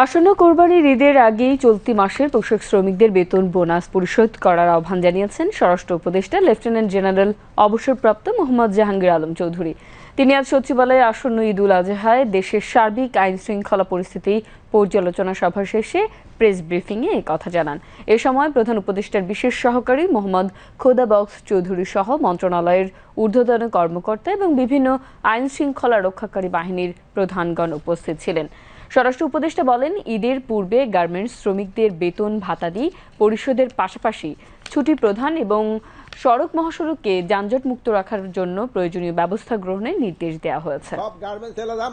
আসন্ন কোরবানির ঈদের আগেই চলতি মাসের পোশাক শ্রমিকদের বেতন বোনাস পরিশোধ করার আহ্বান জানিয়েছেন স্বরাষ্ট্র উপদেষ্টা লেফটেন্যান্ট জেনারেল অবসরপ্রাপ্ত মোহাম্মদ জাহাঙ্গীর আলম চৌধুরী। তিনি আজ সচিবালয়ে আসন্ন ঈদ উল আজহায় দেশের সার্বিক আইন শৃঙ্খলা পরিস্থিতি পর্যালোচনা সভা শেষে প্রেস ব্রিফিংয়ে এই কথা জানান। এ সময় প্রধান উপদেষ্টার বিশেষ সহকারী মোহাম্মদ খোদা বক্স চৌধুরী সহ মন্ত্রণালয়ের ঊর্ধ্বতন কর্মকর্তা এবং বিভিন্ন আইন শৃঙ্খলা রক্ষাকারী বাহিনীর প্রধানগণ উপস্থিত ছিলেন। স্বরাষ্ট্র উপদেষ্টা বলেন, ঈদের পূর্বে গার্মেন্টস শ্রমিকদের বেতন ভাতাদি পরিশোধের পাশাপাশি ছুটি প্রদান এবং সড়ক মহাসড়ককে যানজট মুক্ত রাখার জন্য প্রয়োজনীয় ব্যবস্থা গ্রহণের নির্দেশ দেওয়া হয়েছে। সব গার্মেন্টস এলাকার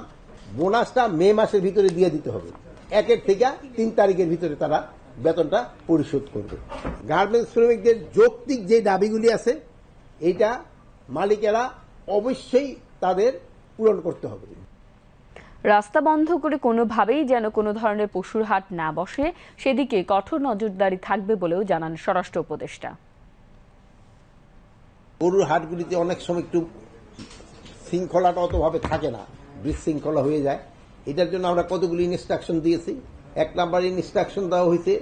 বোনাসটা মে মাসের ভিতরে দিয়ে দিতে হবে। 1 থেকে 3 তারিখের ভিতরে তারা বেতনটা পরিশোধ করবে। গার্মেন্টস শ্রমিকদের যৌক্তিক যে দাবিগুলি আছে এইটা মালিকেরা অবশ্যই তাদের পূরণ করতে হবে। রাস্তা বন্ধ করে কোনোভাবেই যেন কোনো ধরনের পশুর হাট না বসে সেদিকে কঠোর নজরদারি থাকবে বলেও জানান স্বরাষ্ট্র উপদেষ্টা। গরুর হাটগুলিতে অনেক সময় একটু শৃঙ্খলাটা অতভাবে থাকে না, বিশৃঙ্খলা হয়ে যায়। এটার জন্য আমরা কতগুলি ইনস্ট্রাকশন দিয়েছি। 1 নাম্বার ইনস্ট্রাকশন দেওয়া হয়েছে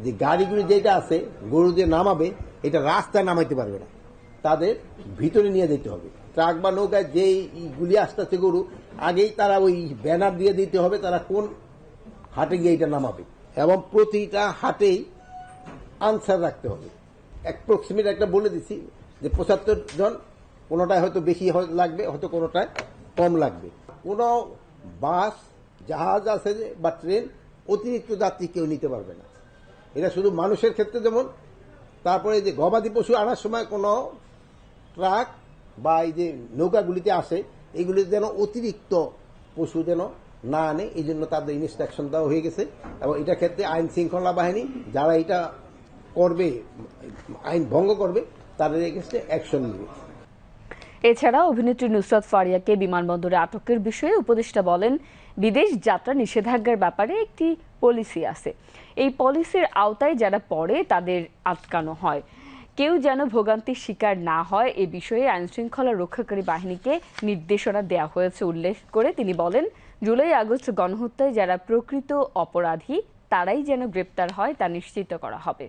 যে গাড়িগুলি যেটা আছে গরু যে নামাবে এটা রাস্তায় নামাইতে পারবে না, তাদের ভিতরে নিয়ে যেতে হবে। ট্রাক বা নৌকায় যেগুলি আসতেছে গরু আগেই তারা ওই ব্যানার দিয়ে দিতে হবে তারা কোন হাটে গিয়ে এটা নামাবে, এবং প্রতিটা হাটেই আনসার রাখতে হবে। অ্যাপ্রক্সিমেট একটা বলে দিছি যে 75 জন, কোনোটায় হয়তো বেশি লাগবে, হয়তো কোনোটায় কম লাগবে। কোনো বাস জাহাজ আছে বা ট্রেন অতিরিক্ত যাত্রী কেউ নিতে পারবে না। এটা শুধু মানুষের ক্ষেত্রে যেমন, তারপরে যে গবাদি পশু আনার সময় কোনো ট্রাক বা এই যে নৌকাগুলিতে আসে এগুলি যেন অতিরিক্ত পশু যেন না আনে, এই জন্য তাদের ইনস্ট্রাকশন দেওয়া হয়ে গেছে। এবং এটার ক্ষেত্রে আইন শৃঙ্খলা বাহিনী যারা এটা করবে, আইন ভঙ্গ করবে, তাদের এগেইনস্টে অ্যাকশন নেবে। এছাড়া অভিনেত্রী নুসরাত ফারিয়াকে বিমানবন্দরে আটকের বিষয়ে উপদেষ্টা বলেন, বিদেশ যাত্রা নিষেধাজ্ঞার ব্যাপারে একটি পলিসি আছে। এই পলিসির আওতায় যারা পড়ে তাদের আটকানো হয়। কেউ যেন ভোগান্তির শিকার না হয় এ বিষয়ে আইনশৃঙ্খলা রক্ষাকারী বাহিনীকে নির্দেশনা দেওয়া হয়েছে উল্লেখ করে তিনি বলেন, জুলাই আগস্ট গণহত্যায় যারা প্রকৃত অপরাধী তারাই যেন গ্রেপ্তার হয় তা নিশ্চিত করা হবে।